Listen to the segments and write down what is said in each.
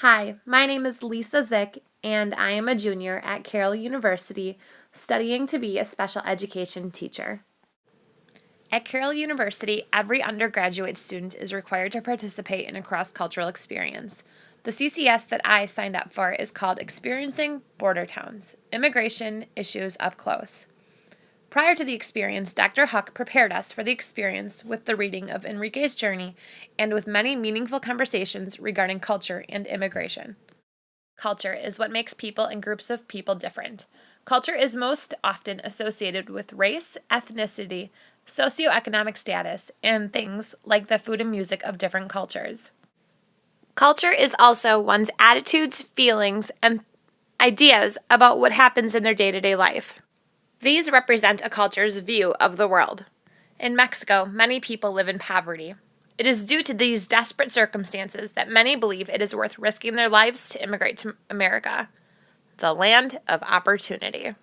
Hi, my name is Lisa Zick, and I am a junior at Carroll University studying to be a special education teacher. At Carroll University, every undergraduate student is required to participate in a cross-cultural experience. The CCS that I signed up for is called Experiencing Border Towns: Immigration Issues Up Close. Prior to the experience, Dr. Huck prepared us for the experience with the reading of Enrique's Journey and with many meaningful conversations regarding culture and immigration. Culture is what makes people and groups of people different. Culture is most often associated with race, ethnicity, socioeconomic status, and things like the food and music of different cultures. Culture is also one's attitudes, feelings, and ideas about what happens in their day-to-day life. These represent a culture's view of the world. In Mexico, many people live in poverty. It is due to these desperate circumstances that many believe it is worth risking their lives to immigrate to America, the land of opportunity.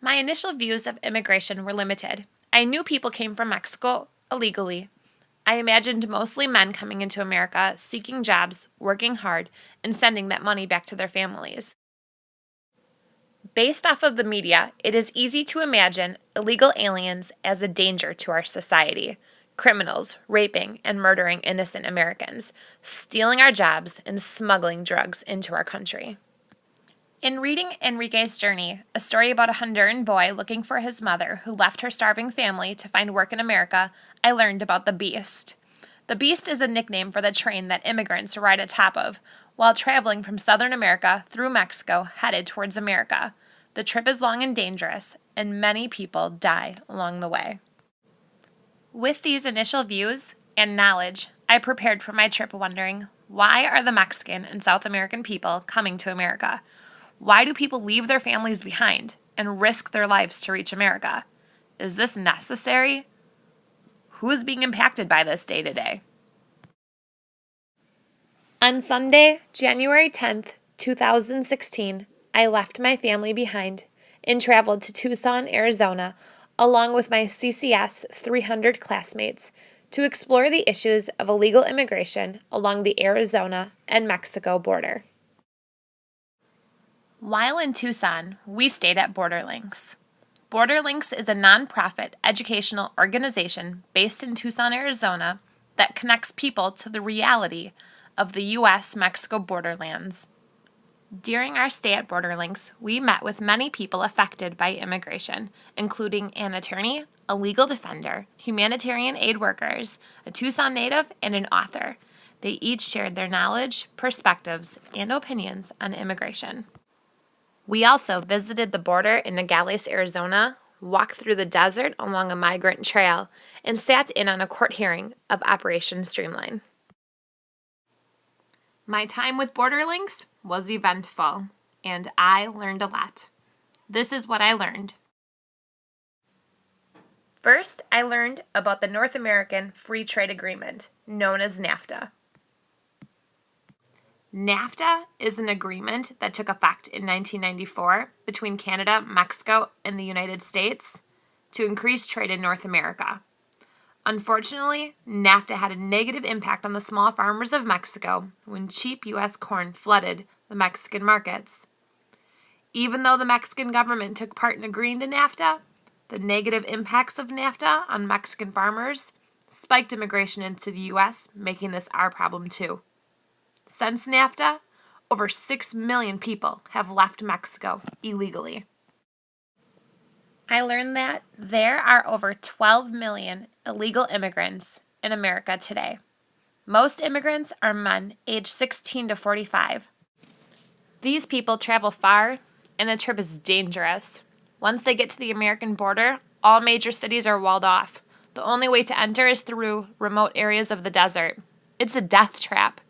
My initial views of immigration were limited. I knew people came from Mexico illegally. I imagined mostly men coming into America, seeking jobs, working hard, and sending that money back to their families. Based off of the media, it is easy to imagine illegal aliens as a danger to our society. Criminals raping and murdering innocent Americans, stealing our jobs, and smuggling drugs into our country. In reading Enrique's Journey, a story about a Honduran boy looking for his mother who left her starving family to find work in America, I learned about the Beast. The Beast is a nickname for the train that immigrants ride atop of while traveling from Southern America through Mexico headed towards America. The trip is long and dangerous, and many people die along the way. With these initial views and knowledge, I prepared for my trip wondering, why are the Mexican and South American people coming to America? Why do people leave their families behind and risk their lives to reach America? Is this necessary? Who is being impacted by this day to day? On Sunday, January 10th, 2016, I left my family behind and traveled to Tucson, Arizona, along with my CCS 300 classmates to explore the issues of illegal immigration along the Arizona and Mexico border. While in Tucson, we stayed at BorderLinks. BorderLinks is a nonprofit educational organization based in Tucson, Arizona that connects people to the reality of the U.S.-Mexico borderlands. During our stay at BorderLinks, we met with many people affected by immigration, including an attorney, a legal defender, humanitarian aid workers, a Tucson native, and an author. They each shared their knowledge, perspectives, and opinions on immigration. We also visited the border in Nogales, Arizona, walked through the desert along a migrant trail, and sat in on a court hearing of Operation Streamline. My time with BorderLinks was eventful, and I learned a lot. This is what I learned. First, I learned about the North American Free Trade Agreement, known as NAFTA. NAFTA is an agreement that took effect in 1994 between Canada, Mexico, and the United States to increase trade in North America. Unfortunately, NAFTA had a negative impact on the small farmers of Mexico when cheap U.S. corn flooded the Mexican markets. Even though the Mexican government took part in agreeing to NAFTA, the negative impacts of NAFTA on Mexican farmers spiked immigration into the U.S., making this our problem too. Since NAFTA, over 6 million people have left Mexico illegally. I learned that there are over 12 million illegal immigrants in America today. Most immigrants are men aged 16 to 45. These people travel far, and the trip is dangerous. Once they get to the American border, all major cities are walled off. The only way to enter is through remote areas of the desert. It's a death trap.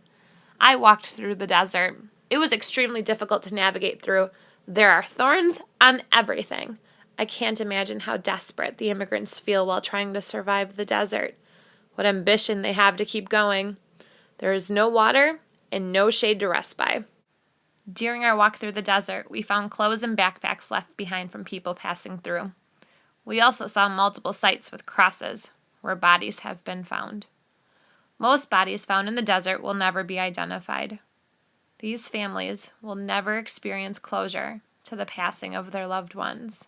I walked through the desert. It was extremely difficult to navigate through. There are thorns on everything. I can't imagine how desperate the immigrants feel while trying to survive the desert. What ambition they have to keep going. There is no water and no shade to rest by. During our walk through the desert, we found clothes and backpacks left behind from people passing through. We also saw multiple sites with crosses where bodies have been found. Most bodies found in the desert will never be identified. These families will never experience closure to the passing of their loved ones.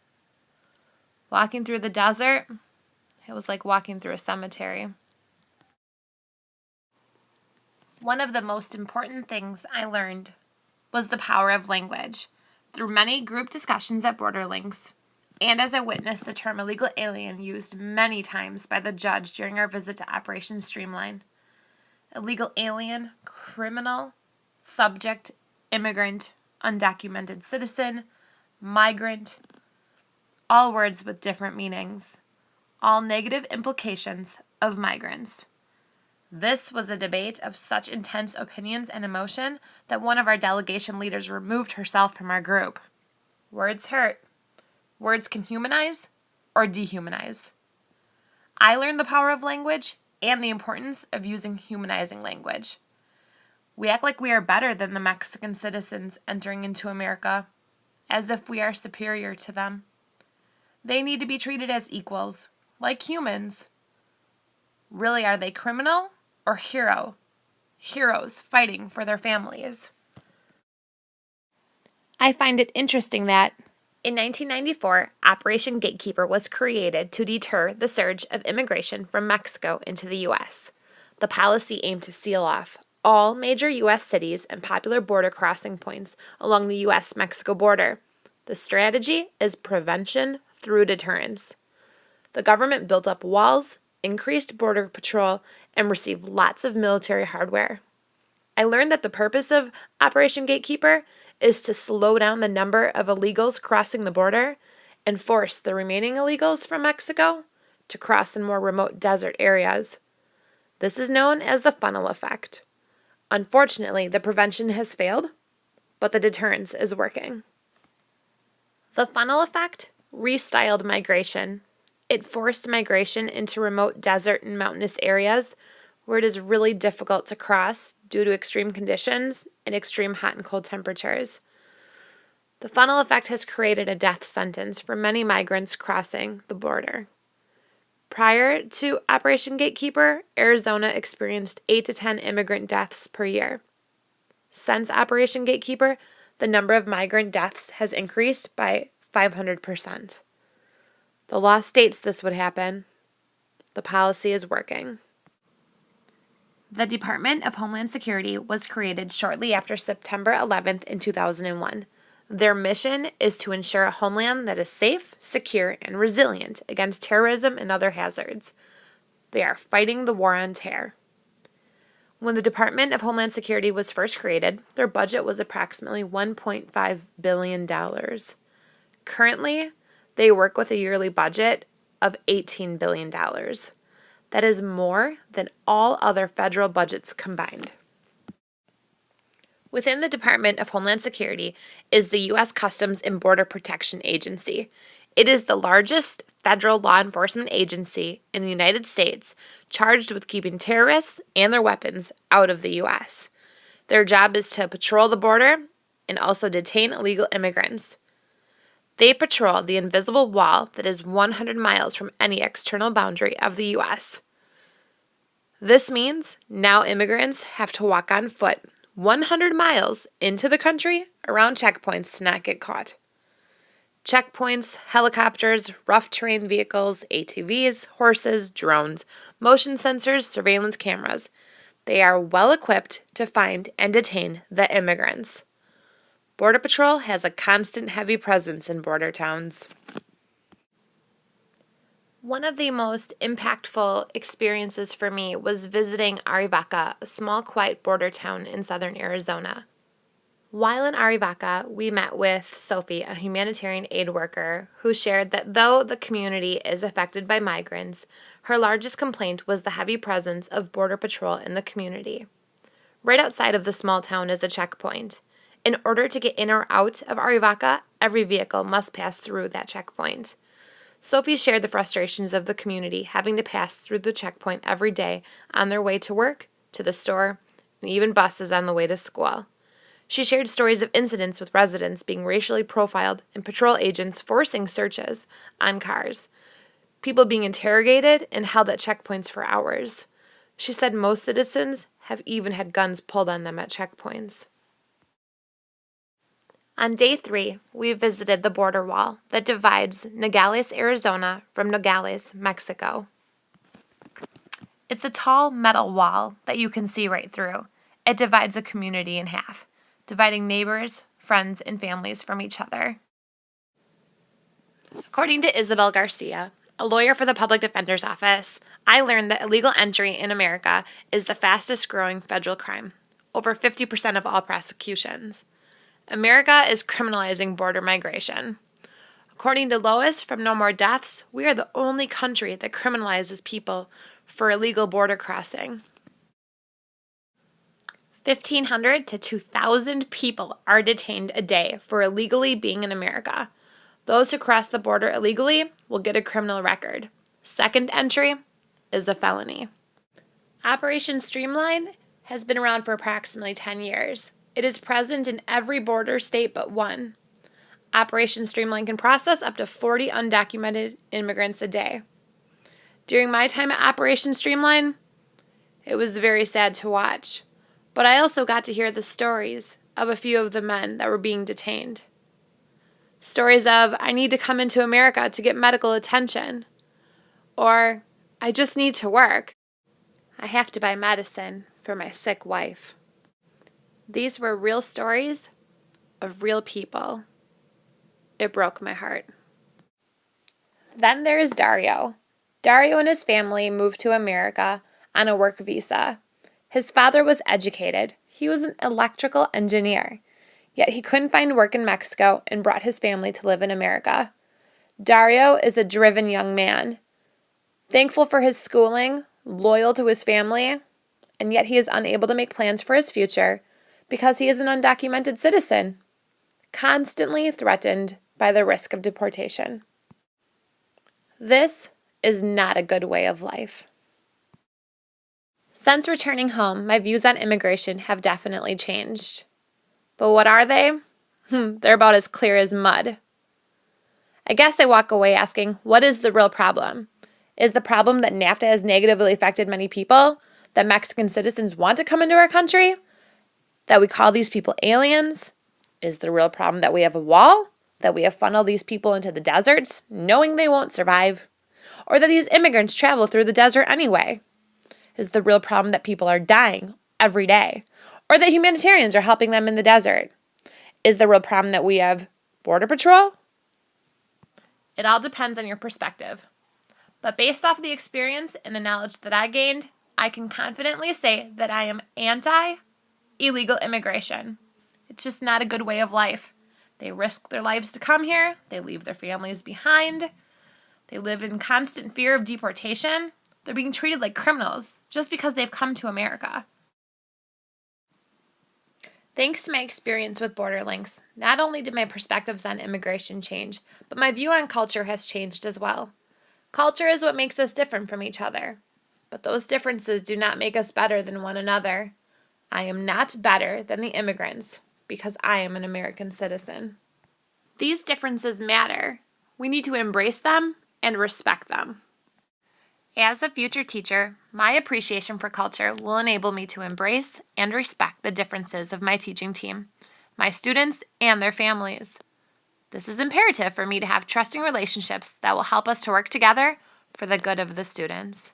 Walking through the desert, it was like walking through a cemetery. One of the most important things I learned was the power of language through many group discussions at Borderlinks, and as I witnessed the term illegal alien used many times by the judge during our visit to Operation Streamline. Illegal alien, criminal, subject, immigrant, undocumented citizen, migrant, all words with different meanings, all negative implications of migrants. This was a debate of such intense opinions and emotion that one of our delegation leaders removed herself from our group. Words hurt. Words can humanize or dehumanize. I learned the power of language and the importance of using humanizing language. We act like we are better than the Mexican citizens entering into America, as if we are superior to them. They need to be treated as equals, like humans. Really, are they criminal or hero? Heroes fighting for their families. I find it interesting that in 1994, Operation Gatekeeper was created to deter the surge of immigration from Mexico into the U.S. The policy aimed to seal off all major U.S. cities and popular border crossing points along the U.S.-Mexico border. The strategy is prevention through deterrence. The government built up walls, increased border patrol, and received lots of military hardware. I learned that the purpose of Operation Gatekeeper is to slow down the number of illegals crossing the border and force the remaining illegals from Mexico to cross in more remote desert areas. This is known as the funnel effect. Unfortunately, the prevention has failed, but the deterrence is working. The funnel effect restyled migration. It forced migration into remote desert and mountainous areas where it is really difficult to cross due to extreme conditions and extreme hot and cold temperatures. The funnel effect has created a death sentence for many migrants crossing the border. Prior to Operation Gatekeeper, Arizona experienced 8 to 10 immigrant deaths per year. Since Operation Gatekeeper, the number of migrant deaths has increased by 500%. The law states this would happen. The policy is working. The Department of Homeland Security was created shortly after September 11th in 2001. Their mission is to ensure a homeland that is safe, secure, and resilient against terrorism and other hazards. They are fighting the war on terror. When the Department of Homeland Security was first created, their budget was approximately $1.5 billion. Currently, they work with a yearly budget of $18 billion. That is more than all other federal budgets combined. Within the Department of Homeland Security is the U.S. Customs and Border Protection Agency. It is the largest federal law enforcement agency in the United States charged with keeping terrorists and their weapons out of the U.S. Their job is to patrol the border and also detain illegal immigrants. They patrol the invisible wall that is 100 miles from any external boundary of the U.S. This means now immigrants have to walk on foot 100 miles into the country around checkpoints to not get caught. Checkpoints, helicopters, rough terrain vehicles, ATVs, horses, drones, motion sensors, surveillance cameras. They are well equipped to find and detain the immigrants. Border Patrol has a constant heavy presence in border towns. One of the most impactful experiences for me was visiting Arivaca, a small, quiet border town in southern Arizona. While in Arivaca, we met with Sophie, a humanitarian aid worker, who shared that though the community is affected by migrants, her largest complaint was the heavy presence of Border Patrol in the community. Right outside of the small town is a checkpoint. In order to get in or out of Arivaca, every vehicle must pass through that checkpoint. Sophie shared the frustrations of the community having to pass through the checkpoint every day on their way to work, to the store, and even buses on the way to school. She shared stories of incidents with residents being racially profiled and patrol agents forcing searches on cars, people being interrogated and held at checkpoints for hours. She said most citizens have even had guns pulled on them at checkpoints. On day 3, we visited the border wall that divides Nogales, Arizona from Nogales, Mexico. It's a tall metal wall that you can see right through. It divides a community in half, dividing neighbors, friends, and families from each other. According to Isabel Garcia, a lawyer for the Public Defender's Office, I learned that illegal entry in America is the fastest growing federal crime, over 50% of all prosecutions. America is criminalizing border migration. According to Lois from No More Deaths, we are the only country that criminalizes people for illegal border crossing. 1,500 to 2,000 people are detained a day for illegally being in America. Those who cross the border illegally will get a criminal record. Second entry is a felony. Operation Streamline has been around for approximately 10 years. It is present in every border state but one. Operation Streamline can process up to 40 undocumented immigrants a day. During my time at Operation Streamline, it was very sad to watch, but I also got to hear the stories of a few of the men that were being detained. Stories of, I need to come into America to get medical attention, or I just need to work. I have to buy medicine for my sick wife. These were real stories of real people. It broke my heart. Then there is Dario. Dario and his family moved to America on a work visa. His father was educated. He was an electrical engineer, yet he couldn't find work in Mexico and brought his family to live in America. Dario is a driven young man, thankful for his schooling, loyal to his family, and yet he is unable to make plans for his future because he is an undocumented citizen, constantly threatened by the risk of deportation. This is not a good way of life. Since returning home, my views on immigration have definitely changed. But what are they? They're about as clear as mud. I guess I walk away asking, what is the real problem? Is the problem that NAFTA has negatively affected many people? That Mexican citizens want to come into our country? That we call these people aliens? Is the real problem that we have a wall? That we have funneled these people into the deserts, knowing they won't survive? Or that these immigrants travel through the desert anyway? Is the real problem that people are dying every day? Or that humanitarians are helping them in the desert? Is the real problem that we have Border Patrol? It all depends on your perspective. But based off the experience and the knowledge that I gained, I can confidently say that I am anti-illegal immigration. It's just not a good way of life. They risk their lives to come here. They leave their families behind. They live in constant fear of deportation. They're being treated like criminals just because they've come to America. Thanks to my experience with Borderlinks, not only did my perspectives on immigration change, but my view on culture has changed as well. Culture is what makes us different from each other, but those differences do not make us better than one another. I am not better than the immigrants because I am an American citizen. These differences matter. We need to embrace them and respect them. As a future teacher, my appreciation for culture will enable me to embrace and respect the differences of my teaching team, my students, and their families. This is imperative for me to have trusting relationships that will help us to work together for the good of the students.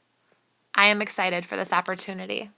I am excited for this opportunity.